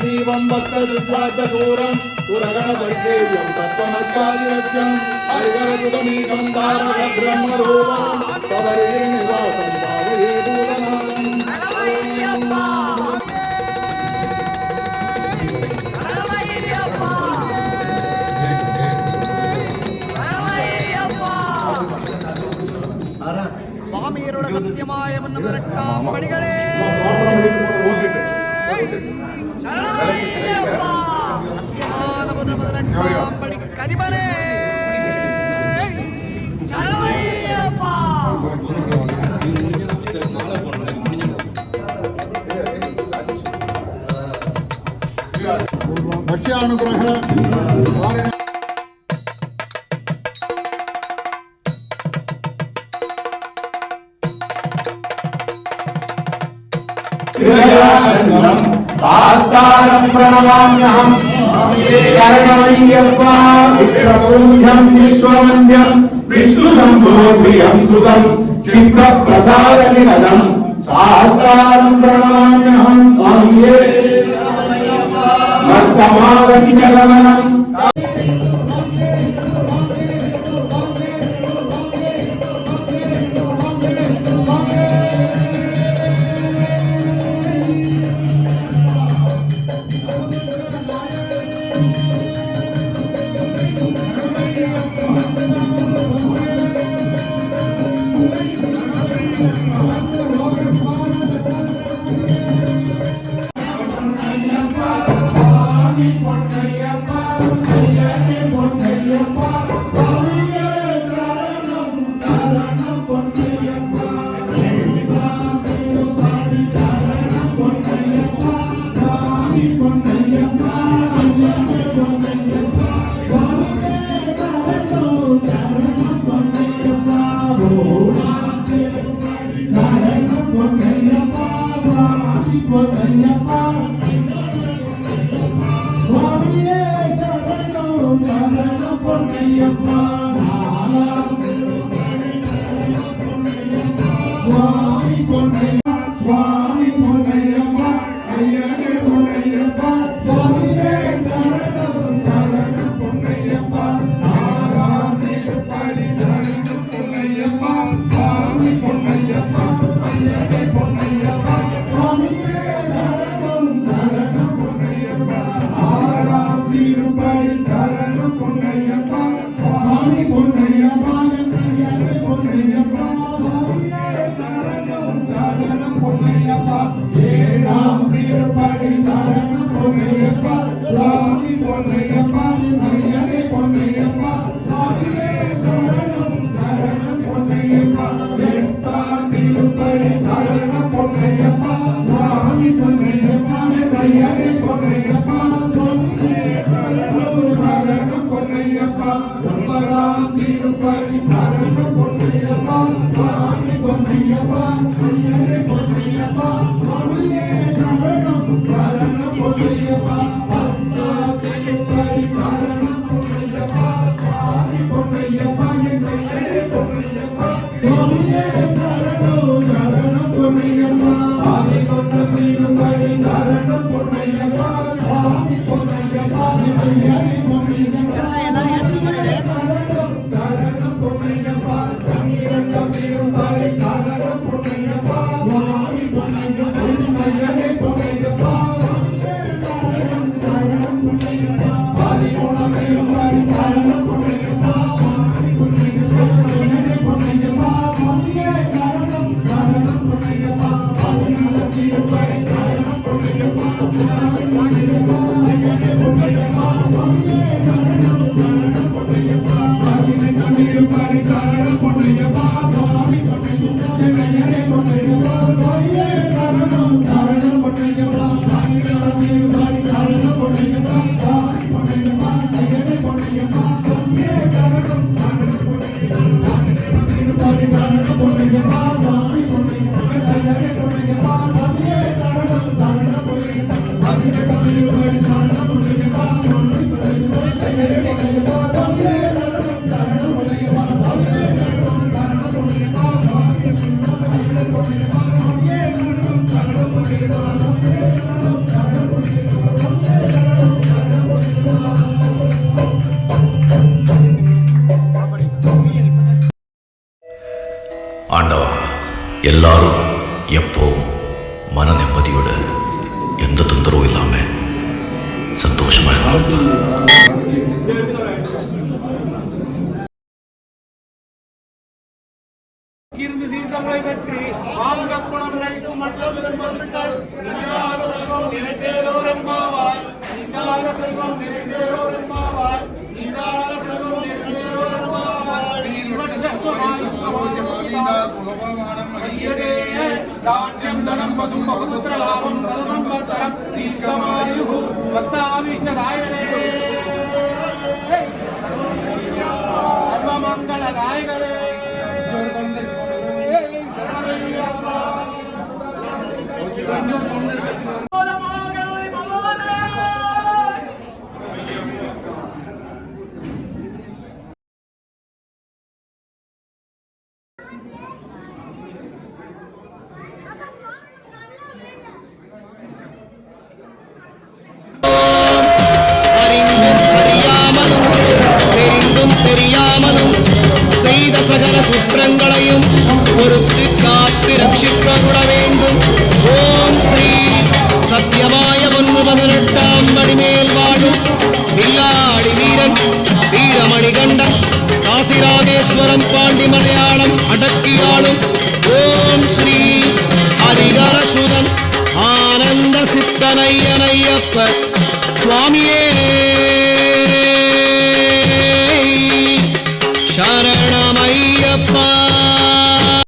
दीवं भक्तदुर्वादघोरं दुरगणवैदेव्यं तत्त्वमध्यादिरज्यं हरिहरदुदमीकं तारकब्रह्मरूपं सवरे निवासं भावये भूतनाथं स्वामियोड सत्यमाय मन्नवरट्टां पडिगळे சத்தியமானபடி கதிபரே பக்ஷ்யானுகிரக आस्तारं प्रणमाम्यहं शरणमय्यप्पा विष्णुपूज्यं विश्ववन्द्यं विष्णुशम्भोर्प्रियं सुतं क्षिप्रप्रसादनिरतं शास्तारं प्रणमाम्यहं स्वामिये मत्तमादन्यगमनम् எம்பராம் திருப்பதி சரணம் பொன்னையப்பா சுவாமி பொன்னையப்பா ஐயனே பொன்னையப்பா சுவாமியே சரணம் சரணம் பொன்னையப்பா பத்தா திருப்பதி சரணம் பொன்னையப்பா சுவாமி பொன்னையப்பா ஐயனே பொன்னையப்பா சுவாமியே சரணம் சரணம் பொன்னையப்பா ஆதி கொண்ட திருப்பதி சரணம் பொன்னையப்பா சுவாமி பொன்னையப்பா ஐயனே பொன்னையப்பா சரணம் பொன்னையப்பா சங்கீரண்டம் திருப்பதி சரணம் பொன்னையப்பா சுவாமி பொன்னையப்பா ஐயனே பொன்னையப்பா சரணம் சரணம் பொன்னையப்பா ஆதி கொண்ட திருப்பதி சரணம் பொன்னையப்பா சுவாமி பொன்னையப்பா ஐயனே பொன்னையப்பா சுவாமியே சரணம் சரணம் பொன்னையப்பா ஆதி கொண்ட திருப்பதி சரணம் பொன்னையப்பா சுவாமி பொன்னையப்பா ஐயனே பொன்னையப்பா சுவாமியே சரணம் சரணம் பொன்னையப்பா ஆதி கொண்ட திருப்பதி சரணம் பொன்னையப்பா சுவாமி பொன்னையப்பா ஐயனே பொன்னையப்பா சுவாமியே சரணம் சரணம் பொன்னையப்பா ஆதி கொண்ட திருப்பதி சரணம் பொன்னையப்பா சுவாமி பொன்னையப்பா ஐயனே பொன்னையப்பா சுவாமியே சரணம் சரணம் பொன்னையப்பா திருப்பதி சரணம் பொன்னையப்பா சுவாமி பொன்னையப்பா ஐயனே பொன்னையப்பா சுவாமியே சரணம் சரணம் பொன்னையப்பா ஆதி கொண்ட திருப்பதி சரணம் பொன்னையப்பா சுவாமி பொன்னையப்பா ஐயனே பொன்னையப்பா சுவாமியே சரணம் சரணம் பொன்னையப்பா சுவாமியே சரணம் சரணம் பொன்னையப்பா சுவாமி பொன்னையப்பா ஐயனே பொன்னையப்பா சுவாமியே சரணம் சரணம் பொன்னையப்பா சுவாமியே சரணம் சரணம் பொன்னையப்பா சுவாமியே சரணம் சரணம் பொன்னையப்பா. ஆண்டவா, எல்லாரும் எப்பவும் மன நிம்மதியோட எந்த தொந்தரவும் இல்லாம சந்தோஷமா இருக்கணும். இருந்து தீர்த்தங்களை பற்றி பாதுகாப்புடன் நினைக்கும் மற்றவர்கள் பசுக்கள் நீங்காத செல்வம் நிறைந்தேரோர் என்பாவாய் நீங்காத செல்வம் நிறைந்தேரோர் என்பாவாய் நீங்காத செல்வம் நிறைந்தேரோர் என்பாவாய் தானியம் தனம் பசும் பகுபுத்திர லாபம் சதசம்பத்தரம் தீர்க்கமாயு பக்தாவிஷதாயரே சர்வமங்களதாயகரே தெரியாமலும் செய்த சகல குற்றங்களையும் பொறுத்து காத்து ரட்சிக்க வேண்டும். ஓம் ஸ்ரீ சத்யமாய 18ஆம் படி மேல் வாழும் வில்லாடி வீரன் வீரமணிகண்டன் காசிராமேஸ்வரம் பாண்டி மலையாளம் அடக்கியாளும் ஓம் ஸ்ரீ ஹரிகரசுதன் ஆனந்த சித்தனையனையப்ப சுவாமியே சரணமையப்பா.